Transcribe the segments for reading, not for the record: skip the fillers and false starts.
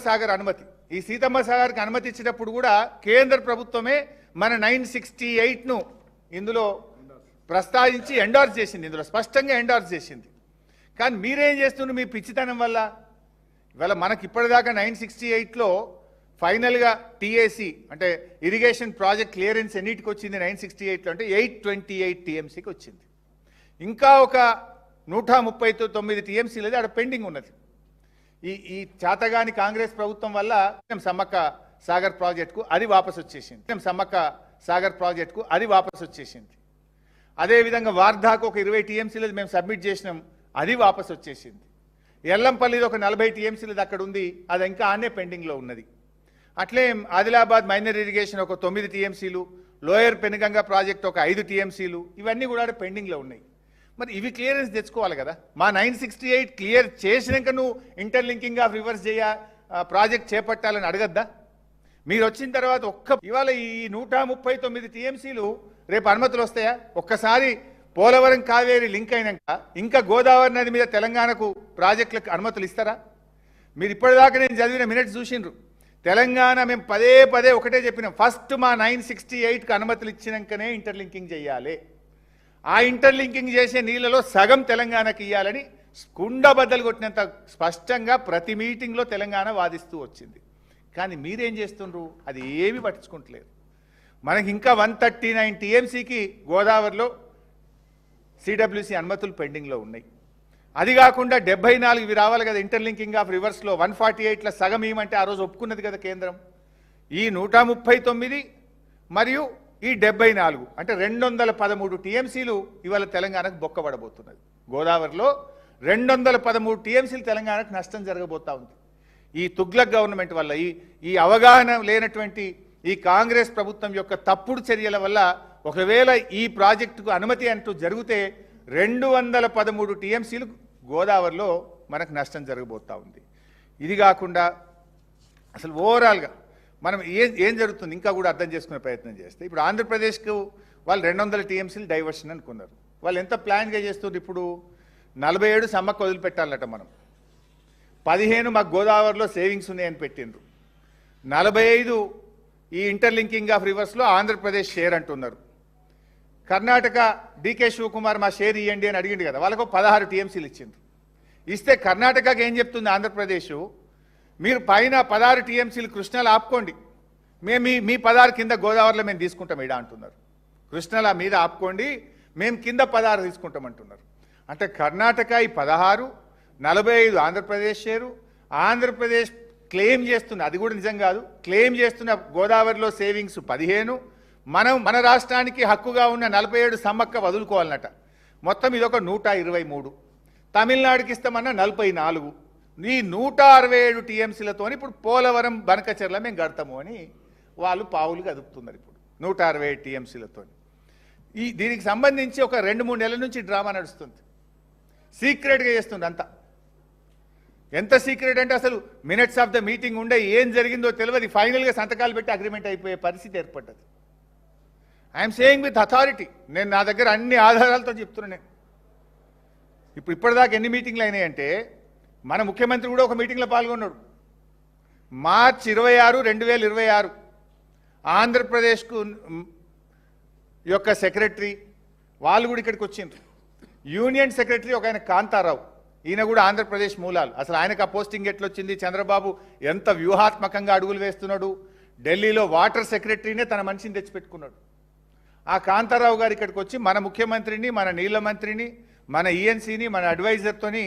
సాగర్ అనుమతి ఈ సీతమ్మ సాగర్కి అనుమతి ఇచ్చినప్పుడు కూడా కేంద్ర ప్రభుత్వమే మన 968 ను ఇందులో ప్రస్తావించి ఎండార్స్ చేసింది, ఇందులో స్పష్టంగా ఎండార్స్ చేసింది. కానీ మీరేం చేస్తున్నారు మీ పిచ్చితనం వల్ల? ఇవాళ మనకి ఇప్పటిదాకా 968లో ఫైనల్గా టీఏసీ అంటే ఇరిగేషన్ ప్రాజెక్ట్ క్లియరెన్స్ ఎన్నిటికి వచ్చింది 968లో అంటే 828 టీఎంసీకి వచ్చింది. ఇంకా ఒక 139 టీఎంసీలది అక్కడ పెండింగ్ ఉన్నది. ఈ చాతగాని కాంగ్రెస్ ప్రభుత్వం వల్ల సమ్మక్క సాగర్ ప్రాజెక్టుకు అది వాపసు వచ్చేసింది. సమ్మక్క సాగర్ ప్రాజెక్టుకు అది వాపసు వచ్చేసింది. అదేవిధంగా వార్ధాకు ఒక 20 టీఎంసీలది మేము సబ్మిట్ చేసినాం, అది వాపసు వచ్చేసింది. ఎల్లంపల్లిది ఒక 40 టీఎంసీలది అక్కడ ఉంది, అది ఇంకా ఆనే పెండింగ్లో ఉన్నది. అట్లే ఆదిలాబాద్ మైనర్ ఇరిగేషన్ ఒక 9 టీఎంసీలు, లోయర్ పెనుగంగ ప్రాజెక్ట్ ఒక 5 టీఎంసీలు, ఇవన్నీ కూడా పెండింగ్లో ఉన్నాయి. మరి ఇవి క్లియరెన్స్ తెచ్చుకోవాలి కదా. మా 968 క్లియర్ చేసినాక నువ్వు ఇంటర్లింకింగ్ ఆఫ్ రివర్స్ ప్రాజెక్ట్ చేపట్టాలని అడగద్దా? మీరు వచ్చిన తర్వాత ఇవాళ ఈ 139 టీఎంసీలు రేపు అనుమతులు వస్తాయా? ఒక్కసారి పోలవరం కావేరి లింక్ అయినాక ఇంకా గోదావరి నది మీద తెలంగాణకు ప్రాజెక్టులకు అనుమతులు ఇస్తారా? మీరు ఇప్పటిదాకా నేను చదివిన మినిట్స్ చూసిండ్రు. తెలంగాణ మేము పదే పదే ఒకటే చెప్పినాం, ఫస్ట్ మా 968కి అనుమతులు ఇచ్చినాకనే ఇంటర్లింకింగ్ చేయాలి. ఆ ఇంటర్లింకింగ్ చేసే నీళ్ళలో సగం తెలంగాణకి ఇవ్వాలని కుండబద్దలు కొట్టినంత స్పష్టంగా ప్రతి మీటింగ్లో తెలంగాణ వాదిస్తూ వచ్చింది. కానీ మీరేం చేస్తుండ్రు? అది ఏమీ పట్టించుకుంటలేరు. మనకి ఇంకా 139 టీఎంసీకి గోదావరిలో సిడబ్ల్యూసి అనుమతులు పెండింగ్లో ఉన్నాయి. అది కాకుండా 74 ఇవి రావాలి కదా ఇంటర్లింకింగ్ ఆఫ్ రివర్స్లో. 148లో సగం ఏమంటే ఆ రోజు ఒప్పుకున్నది కదా కేంద్రం. ఈ 139 మరియు ఈ 74 అంటే 213 టీఎంసీలు ఇవాళ తెలంగాణకు బొక్కబడబోతున్నది. గోదావరిలో 213 టీఎంసీలు తెలంగాణకు నష్టం జరగబోతా ఉంది. ఈ తుగ్లక్ గవర్నమెంట్ వల్ల, ఈ అవగాహన లేనటువంటి ఈ కాంగ్రెస్ ప్రభుత్వం యొక్క తప్పుడు చర్యల వల్ల ఒకవేళ ఈ ప్రాజెక్టుకు అనుమతి అంటూ జరిగితే 213 టీఎంసీలు గోదావరిలో మనకు నష్టం జరగబోతా ఉంది. ఇది కాకుండా అసలు ఓవరాల్గా మనం ఏం జరుగుతుంది ఇంకా కూడా అర్థం చేసుకునే ప్రయత్నం చేస్తే, ఇప్పుడు ఆంధ్రప్రదేశ్కు వాళ్ళు 200 టీఎంసీలు డైవర్షన్ అనుకున్నారు. వాళ్ళు ఎంత ప్లాన్గా చేస్తున్నారు? ఇప్పుడు 47 సమ్మక్క వదిలిపెట్టాలట, మనం 15 మాకు గోదావరిలో సేవింగ్స్ ఉన్నాయని పెట్టిండ్రు, 45 ఈ ఇంటర్లింకింగ్ ఆఫ్ రివర్స్లో ఆంధ్రప్రదేశ్ షేర్ అంటున్నారు. కర్ణాటక డీకే శివకుమార్ మా షేర్ ఇవ్వండి అని అడిగిండు కదా, వాళ్ళకు 16 టీఎంసీలు ఇచ్చిండ్రు. ఇస్తే కర్ణాటకకి ఏం చెప్తుంది ఆంధ్రప్రదేశ్, మీరు పైన 16 టీఎంసీలు కృష్ణాలు ఆపుకోండి, మేము మీ 16 కింద గోదావరిలో మేము తీసుకుంటాం ఇడా అంటున్నారు. కృష్ణాల మీద ఆపుకోండి, మేము కింద 16 తీసుకుంటామంటున్నారు. అంటే కర్ణాటక ఈ 16, 45 ఆంధ్రప్రదేశ్ షేరు. ఆంధ్రప్రదేశ్ క్లెయిమ్ చేస్తున్న, అది కూడా నిజం కాదు, క్లెయిమ్ చేస్తున్న గోదావరిలో సేవింగ్స్ 15, మన రాష్ట్రానికి హక్కుగా ఉన్న 47 సమ్మక్క వదులుకోవాలన్నట. మొత్తం ఇదొక 123. తమిళనాడుకి ఇస్తామన్నా 44. ఈ 167 టీఎంసీలతో ఇప్పుడు పోలవరం బనకచెర్ల మేము గడతాము అని వాళ్ళు పావులు కదుపుతున్నారు. ఇప్పుడు 167 టీఎంసీలతో దీనికి సంబంధించి ఒక 2-3 నెలల నుంచి డ్రామా నడుస్తుంది. సీక్రెట్గా చేస్తుంది అంతా. ఎంత సీక్రెట్ అంటే అసలు మినిట్స్ ఆఫ్ ద మీటింగ్ ఉండే ఏం జరిగిందో తెలియదు, ఫైనల్గా సంతకాలు పెట్టి అగ్రిమెంట్ అయిపోయే పరిస్థితి ఏర్పడ్డది. ఐఎమ్ సేయింగ్ విత్ అథారిటీ, నేను నా దగ్గర అన్ని ఆధారాలతో చెప్తున్నాను. నేను ఇప్పటిదాకా ఎన్ని మీటింగ్లు అయినాయంటే, మన ముఖ్యమంత్రి కూడా ఒక మీటింగ్లో పాల్గొన్నాడు. మార్చి 26, 2026 ఆంధ్రప్రదేశ్కు యొక్క సెక్రటరీ వాళ్ళు కూడా ఇక్కడికి వచ్చిండ్రు. యూనియన్ సెక్రటరీ ఒక ఆయన కాంతారావు, ఈయన కూడా ఆంధ్రప్రదేశ్ మూలాలు. అసలు ఆయనకు ఆ పోస్టింగ్ ఎట్లొచ్చింది? చంద్రబాబు ఎంత వ్యూహాత్మకంగా అడుగులు వేస్తున్నాడు. ఢిల్లీలో వాటర్ సెక్రటరీనే తన మనిషిని తెచ్చిపెట్టుకున్నాడు. ఆ కాంతారావు గారు ఇక్కడికి వచ్చి మన ముఖ్యమంత్రిని, మన నీళ్ల మంత్రిని, మన ఈఎన్సీని, మన అడ్వైజర్తోని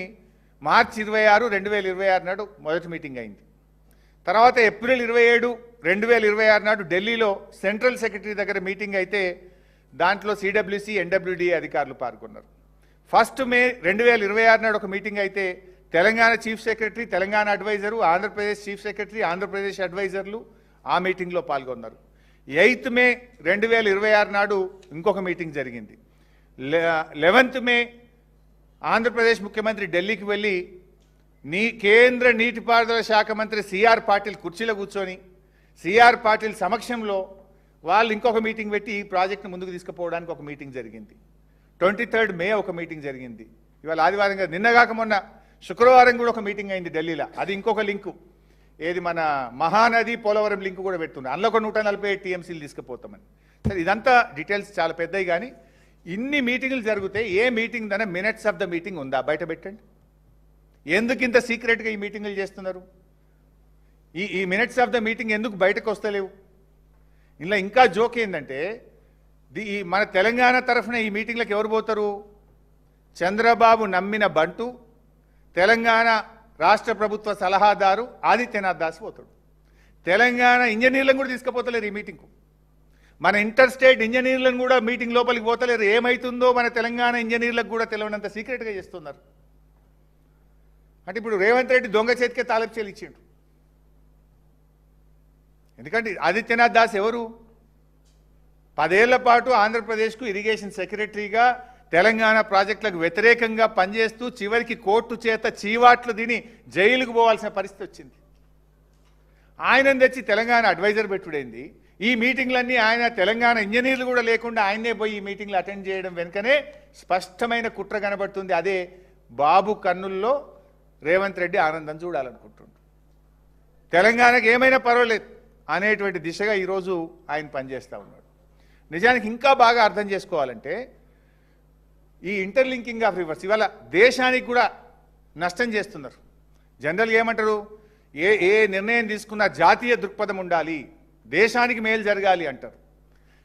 మార్చి 26, 2026 నాడు మొదటి మీటింగ్ అయింది. తర్వాత ఏప్రిల్ 27, 2026 నాడు ఢిల్లీలో సెంట్రల్ సెక్రటరీ దగ్గర మీటింగ్ అయితే దాంట్లో సిడబ్ల్యూసి, ఎన్డబ్ల్యూడి అధికారులు పాల్గొన్నారు. 1 మే 2026 నాడు ఒక మీటింగ్ అయితే Telangana chief secretary, Telangana adviser, Andhra Pradesh chief secretary, Andhra Pradesh అడ్వైజర్లు ఆ మీటింగ్లో పాల్గొన్నారు. 8 మే 2026 నాడు ఇంకొక మీటింగ్ జరిగింది. 11th మే ఆంధ్రప్రదేశ్ ముఖ్యమంత్రి ఢిల్లీకి వెళ్ళి కేంద్ర నీటిపారుదల శాఖ మంత్రి సిఆర్ పాటిల్ కుర్చీలో కూర్చొని సిఆర్ పాటిల్ సమక్షంలో వాళ్ళు ఇంకొక మీటింగ్ పెట్టి ఈ ప్రాజెక్ట్ను ముందుకు తీసుకుపోవడానికి ఒక మీటింగ్ జరిగింది. 23rd మే ఒక మీటింగ్ జరిగింది. ఇవాళ ఆదివారం నిన్నగాక మొన్న శుక్రవారం కూడా ఒక మీటింగ్ అయింది ఢిల్లీలో, అది ఇంకొక లింకు. ఏది మన మహానది పోలవరం లింక్ కూడా పెడుతున్నారు, అందులో ఒక 140 టీఎంసీలు తీసుకుపోతామని. సరే ఇదంతా డీటెయిల్స్ చాలా పెద్దవి, కానీ ఇన్ని మీటింగులు జరిగితే ఏ మీటింగ్ దనే మినిట్స్ ఆఫ్ ద మీటింగ్ ఉందా బయట పెట్టండి. ఎందుకు ఇంత సీక్రెట్గా ఈ మీటింగులు చేస్తున్నారు? ఈ మినిట్స్ ఆఫ్ ద మీటింగ్ ఎందుకు బయటకు వస్తలేవు? ఇలా ఇంకా జోక్ ఏంటంటే ఈ మన తెలంగాణ తరఫున ఈ మీటింగ్లకు ఎవరు పోతారు? చంద్రబాబు నమ్మిన బంటు, తెలంగాణ రాష్ట్ర ప్రభుత్వ సలహాదారు ఆదిత్యనాథ్ దాస్ పోతాడు. తెలంగాణ ఇంజనీర్లను కూడా తీసుకుపోతలేరు ఈ మీటింగ్కు. మన ఇంటర్ స్టేట్ ఇంజనీర్లను కూడా మీటింగ్ లోపలికి పోతలేరు. ఏమవుతుందో మన తెలంగాణ ఇంజనీర్లకు కూడా తెలియనంత సీక్రెట్గా చేస్తున్నారు. అంటే ఇప్పుడు రేవంత్ రెడ్డి దొంగ చేతికే తాలపు చేలు ఇచ్చిండు. ఎందుకంటే ఆదిత్యనాథ్ దాస్ ఎవరు? 10 ఏళ్ల పాటు ఆంధ్రప్రదేశ్కు ఇరిగేషన్ సెక్రటరీగా తెలంగాణ ప్రాజెక్టులకు వ్యతిరేకంగా పనిచేస్తూ చివరికి కోర్టు చేత చీవాట్లు తిని జైలుకు పోవాల్సిన పరిస్థితి వచ్చింది. ఆయనను తెచ్చి తెలంగాణ అడ్వైజర్ పెట్టుడైంది. ఈ మీటింగ్లన్నీ ఆయన తెలంగాణ ఇంజనీర్లు కూడా లేకుండా ఆయనే పోయి ఈ మీటింగ్లు అటెండ్ చేయడం వెనుకనే స్పష్టమైన కుట్ర కనబడుతుంది. అదే బాబు కన్నుల్లో రేవంత్ రెడ్డి ఆనందం చూడాలనుకుంటుండు. తెలంగాణకు ఏమైనా పర్వాలేదు అనేటువంటి దిశగా ఈరోజు ఆయన పనిచేస్తూ ఉన్నాడు. నిజానికి ఇంకా బాగా అర్థం చేసుకోవాలంటే ఈ ఇంటర్లింకింగ్ ఆఫ్ రివర్స్ ఇవాళ దేశానికి కూడా నష్టం చేస్తున్నారు. జనరల్గా ఏమంటారు, ఏ నిర్ణయం తీసుకున్నా జాతీయ దృక్పథం ఉండాలి, దేశానికి మేలు జరగాలి అంటారు.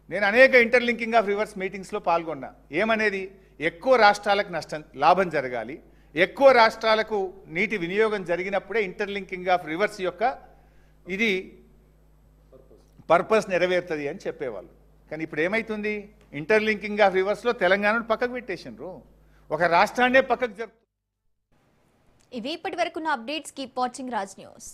నేను అనేక ఇంటర్లింకింగ్ ఆఫ్ రివర్స్ మీటింగ్స్లో పాల్గొన్నా. ఏమనేది, ఎక్కువ రాష్ట్రాలకు లాభం జరగాలి, ఎక్కువ రాష్ట్రాలకు నీటి వినియోగం జరిగినప్పుడే ఇంటర్లింకింగ్ ఆఫ్ రివర్స్ యొక్క ఇది పర్పస్ నెరవేరుతుంది అని చెప్పేవాళ్ళు. కానీ ఇప్పుడు ఏమవుతుంది, ఇంటర్లింకింగ్ ఆఫ్ రివర్స్లో తెలంగాణను పక్కకు పెట్టేసినారు, ఒక రాష్ట్రాన్నే పక్కకు జరుపుతుంది. ఇవి ఇప్పటి వరకున్న updates. Keep watching Raj news.